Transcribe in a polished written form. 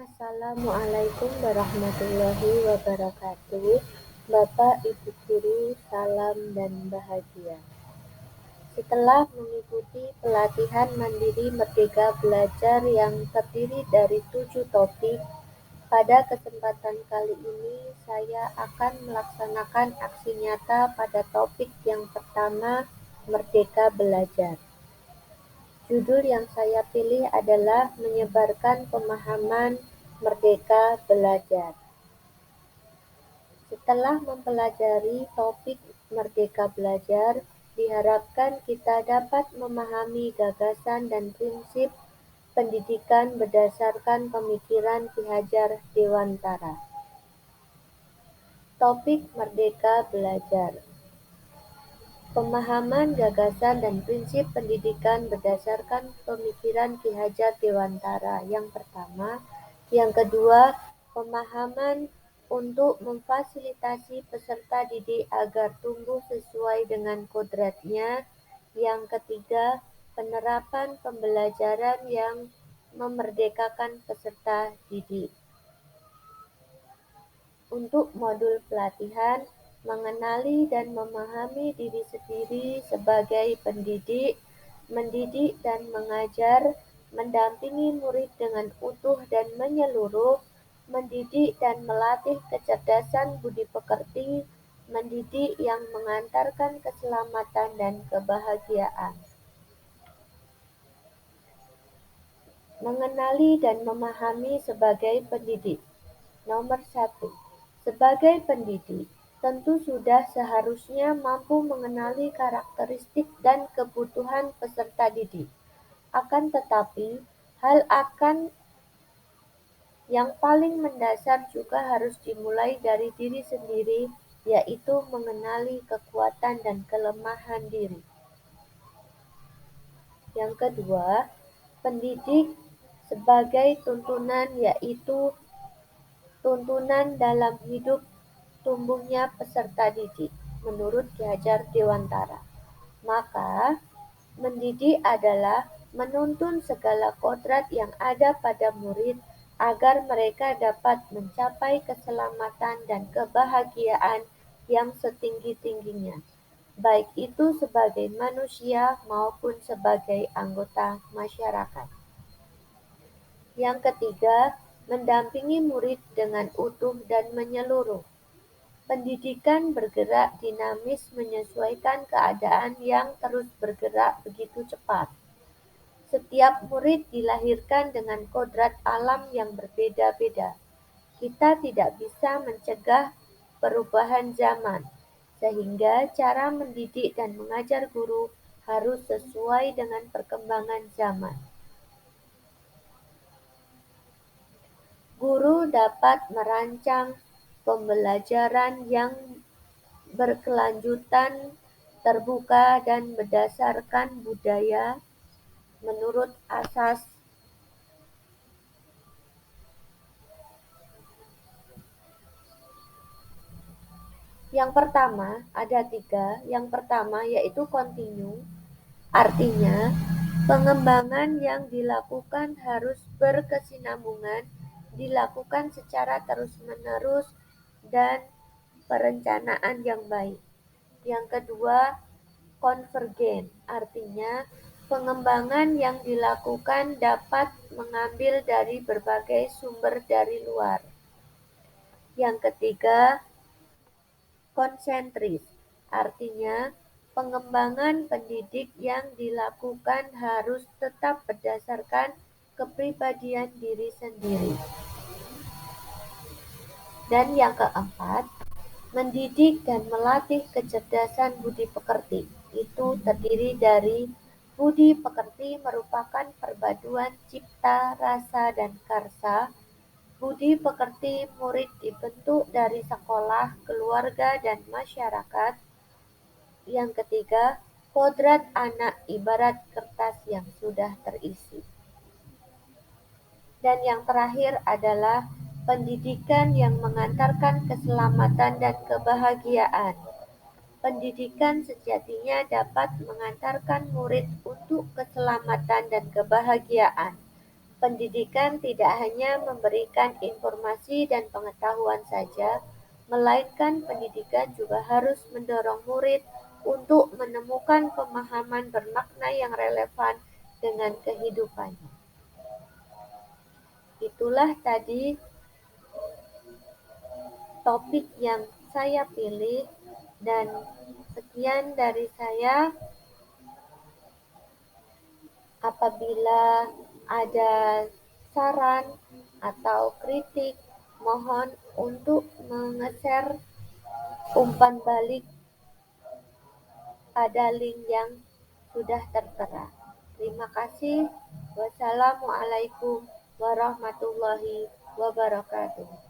Assalamualaikum warahmatullahi wabarakatuh. Bapak, Ibu guru, salam dan bahagia. Setelah mengikuti pelatihan mandiri Merdeka Belajar yang terdiri dari 7 topik, pada kesempatan kali ini saya akan melaksanakan aksi nyata pada topik yang pertama, Merdeka Belajar. Judul yang saya pilih adalah menyebarkan pemahaman Merdeka Belajar. Setelah mempelajari topik Merdeka Belajar, diharapkan kita dapat memahami gagasan dan prinsip pendidikan berdasarkan pemikiran Ki Hajar Dewantara. Topik Merdeka Belajar. Pemahaman gagasan dan prinsip pendidikan berdasarkan pemikiran Ki Hajar Dewantara yang pertama. Yang kedua, pemahaman untuk memfasilitasi peserta didik agar tumbuh sesuai dengan kodratnya. Yang ketiga, penerapan pembelajaran yang memerdekakan peserta didik. Untuk modul pelatihan, mengenali dan memahami diri sendiri sebagai pendidik, mendidik dan mengajar, mendampingi murid dengan utuh dan menyeluruh, mendidik dan melatih kecerdasan budi pekerti, mendidik yang mengantarkan keselamatan dan kebahagiaan. Mengenali dan memahami sebagai pendidik. Nomor 1. Sebagai pendidik, tentu sudah seharusnya mampu mengenali karakteristik dan kebutuhan peserta didik. Akan tetapi, hal yang paling mendasar juga harus dimulai dari diri sendiri, yaitu mengenali kekuatan dan kelemahan diri. Yang kedua, pendidik sebagai tuntunan, yaitu tuntunan dalam hidup tumbuhnya peserta didik, menurut Ki Hajar Dewantara. Maka, mendidik adalah menuntun segala kodrat yang ada pada murid agar mereka dapat mencapai keselamatan dan kebahagiaan yang setinggi-tingginya, baik itu sebagai manusia maupun sebagai anggota masyarakat. Yang ketiga, mendampingi murid dengan utuh dan menyeluruh. Pendidikan bergerak dinamis menyesuaikan keadaan yang terus bergerak begitu cepat. Setiap murid dilahirkan dengan kodrat alam yang berbeda-beda. Kita tidak bisa mencegah perubahan zaman, sehingga cara mendidik dan mengajar guru harus sesuai dengan perkembangan zaman. Guru dapat merancang pembelajaran yang berkelanjutan, terbuka, dan berdasarkan budaya menurut asas yang pertama, ada 3. Yang pertama yaitu kontinu, artinya pengembangan yang dilakukan harus berkesinambungan, dilakukan secara terus-menerus, dan perencanaan yang baik. Yang kedua, konvergen, artinya pengembangan yang dilakukan dapat mengambil dari berbagai sumber dari luar. Yang ketiga, konsentris, artinya pengembangan pendidik yang dilakukan harus tetap berdasarkan kepribadian diri sendiri. Dan yang keempat, mendidik dan melatih kecerdasan budi pekerti. Itu terdiri dari budi pekerti merupakan perpaduan cipta, rasa, dan karsa. Budi pekerti murid dibentuk dari sekolah, keluarga, dan masyarakat. Yang ketiga, kodrat anak ibarat kertas yang sudah terisi. Dan yang terakhir adalah pendidikan yang mengantarkan keselamatan dan kebahagiaan. Pendidikan sejatinya dapat mengantarkan murid untuk keselamatan dan kebahagiaan. Pendidikan tidak hanya memberikan informasi dan pengetahuan saja, melainkan pendidikan juga harus mendorong murid untuk menemukan pemahaman bermakna yang relevan dengan kehidupannya. Itulah tadi topik yang saya pilih, dan sekian dari saya. Apabila ada saran atau kritik, mohon untuk menge-share umpan balik pada link yang sudah tertera. Terima kasih. Wassalamualaikum warahmatullahi wabarakatuh.